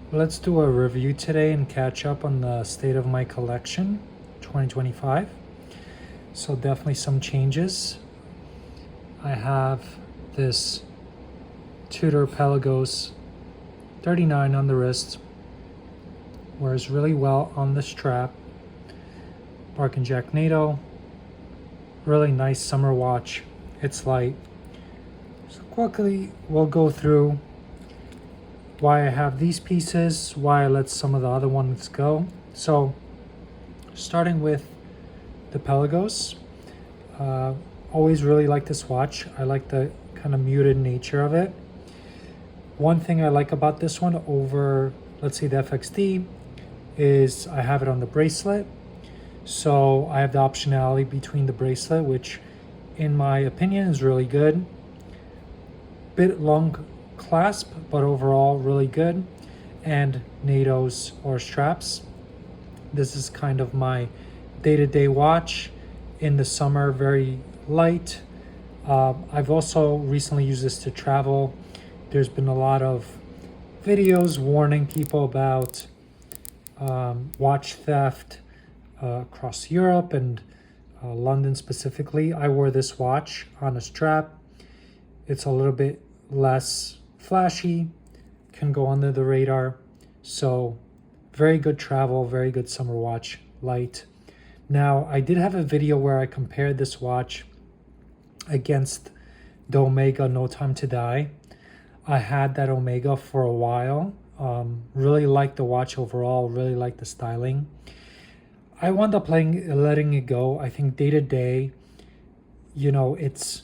Let's do a review today and catch up on the state of my collection 2025. So definitely some changes. I have this Tudor Pelagos 39 on the wrist, wears really well on the strap. Bark and Jack NATO, really nice summer watch. It's light. So quickly we'll go through why I have these pieces, why I let some of the other ones go. So starting with the Pelagos, always really like this watch. I like the kind of muted nature of it. One thing I like about this one over, let's say, the FXD is I have it on the bracelet. So I have the optionality between the bracelet, which in my opinion is really good. Bit long clasp, but overall really good. And NATOs or straps. This is kind of my day-to-day watch in the summer, very light. I've also recently used this to travel. There's been a lot of videos warning people about watch theft across Europe and London specifically. I wore this watch on a strap. It's a little bit less flashy, can go under the radar. So very good travel, very good summer watch, light. Now, I did have a video where I compared this watch against the Omega No Time to Die. I had that Omega for a while. Really liked the watch overall, really liked the styling. I wound up letting it go. I think day to day, it's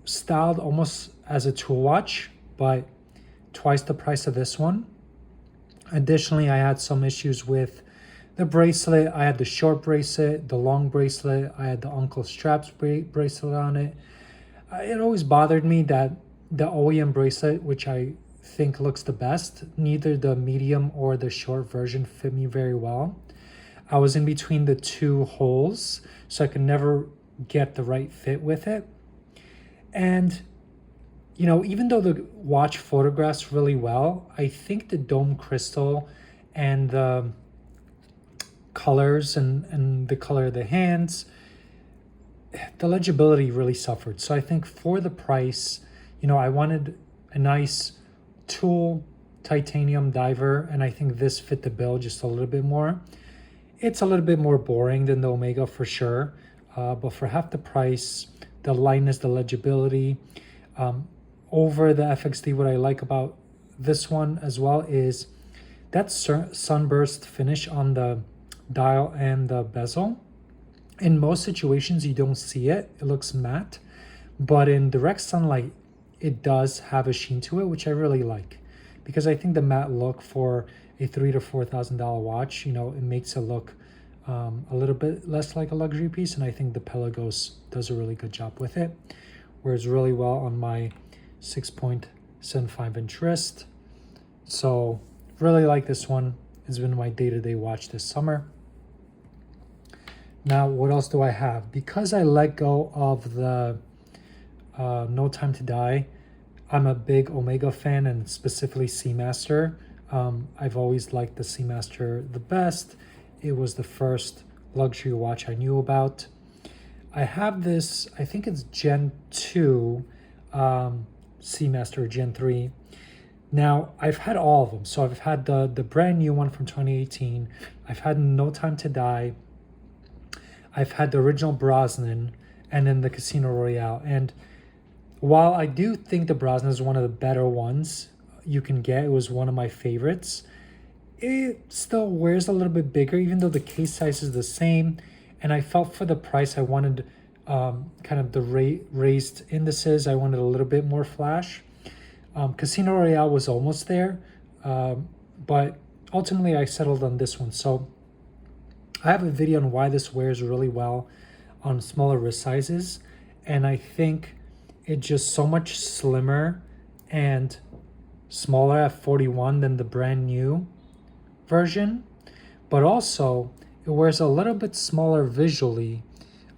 styled almost as a tool watch, but twice the price of this one. Additionally, I had some issues with the bracelet. I had the short bracelet, the long bracelet. I had the Uncle Straps bracelet on it. It always bothered me that the OEM bracelet, which I think looks the best, neither the medium or the short version fit me very well. I was in between the two holes, so I could never get the right fit with it. And even though the watch photographs really well, I think the dome crystal and the colors and the color of the hands, the legibility really suffered. So I think for the price, I wanted a nice tool titanium diver, and I think this fit the bill just a little bit more. It's a little bit more boring than the Omega for sure, but for half the price, the lightness, the legibility, over the FXD, what I like about this one as well is that sunburst finish on the dial and the bezel. In most situations, you don't see it. It looks matte, but in direct sunlight, it does have a sheen to it, which I really like, because I think the matte look for a $3,000 to $4,000 watch, it makes it look a little bit less like a luxury piece, and I think the Pelagos does a really good job with it. Wears really well on my 6.75 inch wrist. So really like this one. It's been my day-to-day watch this summer. Now, what else do I have? Because I let go of the No Time to Die, I'm a big Omega fan, and specifically Seamaster. I've always liked the Seamaster the best. It was the first luxury watch I knew about. I have this, I think it's Gen 2 Seamaster, Gen 3. Now, I've had all of them. So I've had the brand new one from 2018. I've had No Time to Die. I've had the original Brosnan, and then the Casino Royale. And while I do think the Brosnan is one of the better ones you can get, it was one of my favorites, it still wears a little bit bigger, even though the case size is the same. And I felt for the price, I wanted kind of the raised indices. I wanted a little bit more flash. Casino Royale was almost there, but ultimately I settled on this one. So I have a video on why this wears really well on smaller wrist sizes, and I think it's just so much slimmer and smaller at 41 than the brand new version, but also it wears a little bit smaller visually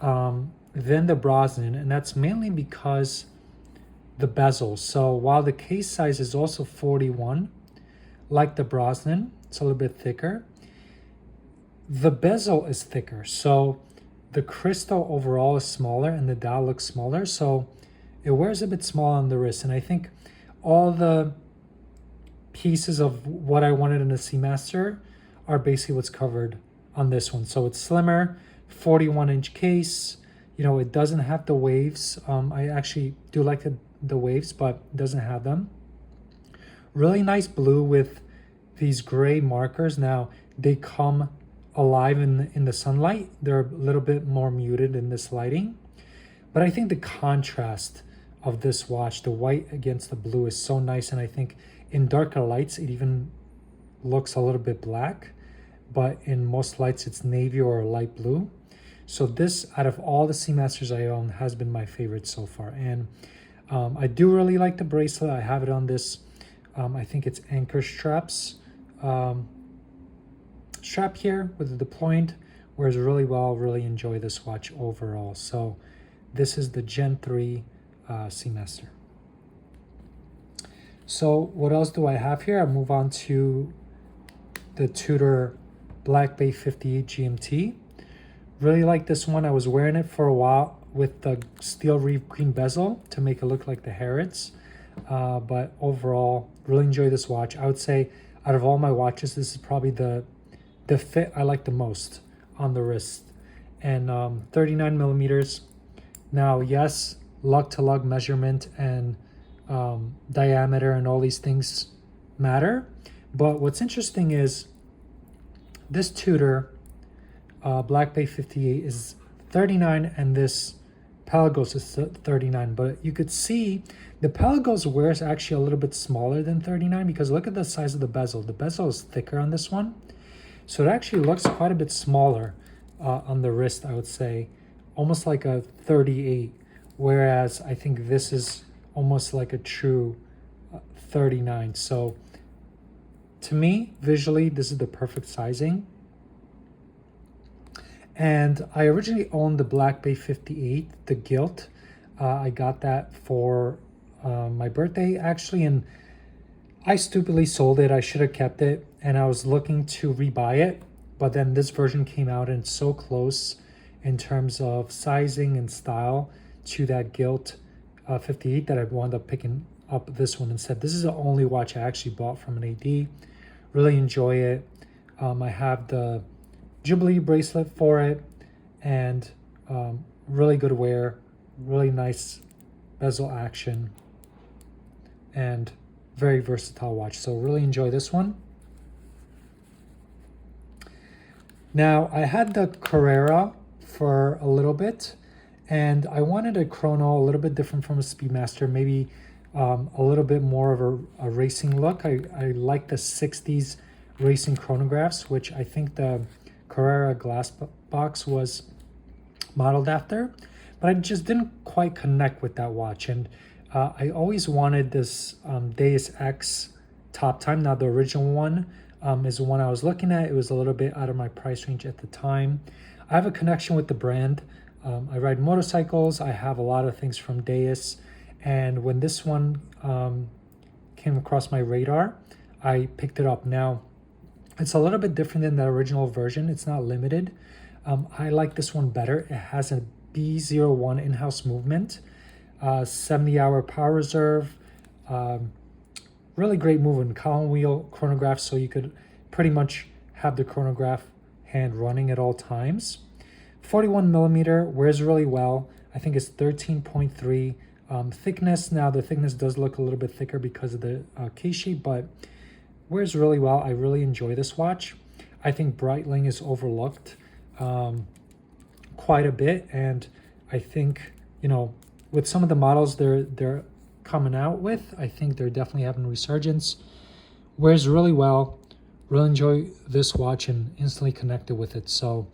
than the Brosnan, and that's mainly because the bezel. So while the case size is also 41, like the Brosnan. It's a little bit thicker. The bezel is thicker, so the crystal overall is smaller and the dial looks smaller, so it wears a bit small on the wrist. And I think all the pieces of what I wanted in a Seamaster are basically what's covered on this one. So it's slimmer, 41-inch case. You know, it doesn't have the waves. I actually do like the waves, but it doesn't have them. Really nice blue with these gray markers. Now they come alive in the sunlight. They're a little bit more muted in this lighting, but I think the contrast of this watch, the white against the blue, is so nice. And I think in darker lights it even looks a little bit black, but in most lights it's navy or light blue. So this, out of all the Seamasters I own, has been my favorite so far. And I do really like the bracelet. I have it on this, I think it's Anchor straps strap here with the point. Wears really well. Really enjoy this watch overall. So this is the Gen 3 Seamaster. So what else do I have here? I move on to the Tudor Black Bay 58 GMT. Really like this one. I was wearing it for a while with the steel reef green bezel to make it look like the Harrods. But overall, really enjoy this watch. I would say out of all my watches, this is probably the fit I like the most on the wrist. And 39 millimeters. Now, yes, lug to lug measurement and diameter and all these things matter. But what's interesting is this Tudor Black Bay 58 is 39 and this Pelagos is 39, but you could see the Pelagos wears actually a little bit smaller than 39 because look at the size of the bezel. The bezel is thicker on this one, so it actually looks quite a bit smaller on the wrist, I would say, almost like a 38, whereas I think this is almost like a true 39. So to me, visually, this is the perfect sizing. And I originally owned the Black Bay 58, the gilt. I got that for my birthday, actually, and I stupidly sold it. I should have kept it, and I was looking to rebuy it, but then this version came out and it's so close in terms of sizing and style to that gilt 58 that I wound up picking up this one instead. This is the only watch I actually bought from an AD. Really enjoy it. I have the Jubilee bracelet for it, and really good wear, really nice bezel action, and very versatile watch. So really enjoy this one. Now I had the Carrera for a little bit, and I wanted a chrono a little bit different from a Speedmaster, maybe a little bit more of a racing look. I like the 60s racing chronographs, which I think the Carrera glass box was modeled after, but I just didn't quite connect with that watch. And I always wanted this Deus Ex Top Time. Now the original one is the one I was looking at. It was a little bit out of my price range at the time. I have a connection with the brand. I ride motorcycles. I have a lot of things from Deus, and when this one came across my radar, I picked it up. Now it's a little bit different than the original version. It's not limited. I like this one better. It has a B01 in-house movement, 70-hour power reserve, really great movement, column wheel chronograph, so you could pretty much have the chronograph hand running at all times. 41 millimeter, wears really well. I think it's 13.3 thickness. Now the thickness does look a little bit thicker because of the case shape, but wears really well. I really enjoy this watch. I think Breitling is overlooked quite a bit, and I think, you know, with some of the models they're coming out with, I think they're definitely having a resurgence. Wears really well. Really enjoy this watch and instantly connected with it. So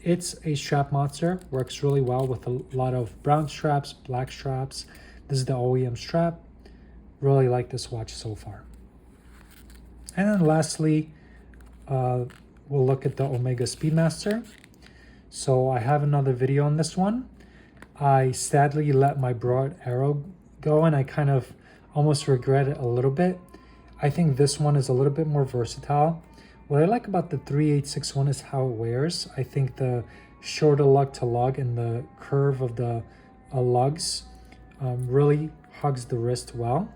it's a strap monster. Works really well with a lot of brown straps, black straps. This is the OEM strap. Really like this watch so far. And then lastly, we'll look at the Omega Speedmaster. So I have another video on this one. I sadly let my broad arrow go, and I kind of almost regret it a little bit. I think this one is a little bit more versatile. What I like about the 3861 is how it wears. I think the shorter lug to lug and the curve of the lugs really hugs the wrist well.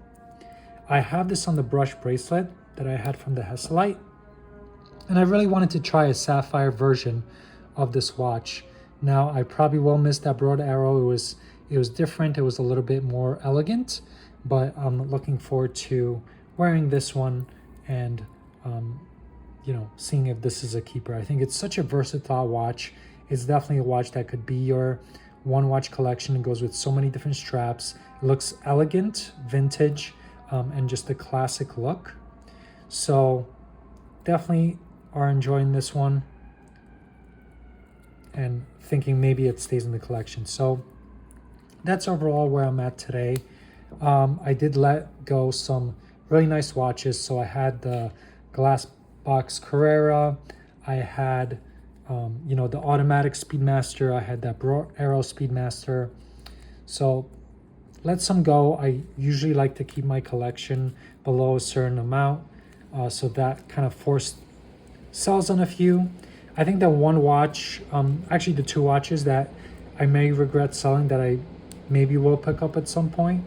I have this on the brush bracelet that I had from the Hesalite, and I really wanted to try a sapphire version of this watch. Now, I probably will miss that broad arrow. It was different. It was a little bit more elegant, but I'm looking forward to wearing this one and seeing if this is a keeper. I think it's such a versatile watch. It's definitely a watch that could be your one watch collection. It goes with so many different straps. It looks elegant, vintage, and just a classic look. So definitely are enjoying this one and thinking maybe it stays in the collection. So that's overall where I'm at today. I did let go some really nice watches. So I had the Glass Box Carrera, I had the automatic Speedmaster, I had that Broad Arrow Speedmaster. So let some go. I usually like to keep my collection below a certain amount, so that kind of forced sells on a few. I think the one watch, actually the two watches that I may regret selling that I maybe will pick up at some point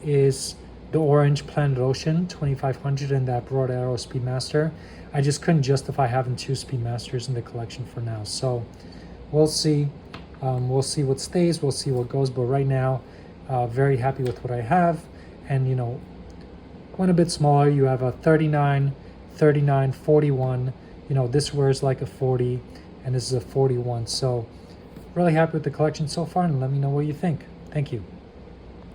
is the orange Planet Ocean 2500 and that Broad Arrow Speedmaster. I just couldn't justify having two Speedmasters in the collection for now. So we'll see. We'll see what stays. We'll see what goes. But right now, very happy with what I have. And, when a bit smaller, you have a 39, 39, 41. This wears like a 40, and this is a 41. So really happy with the collection so far, and let me know what you think. Thank you.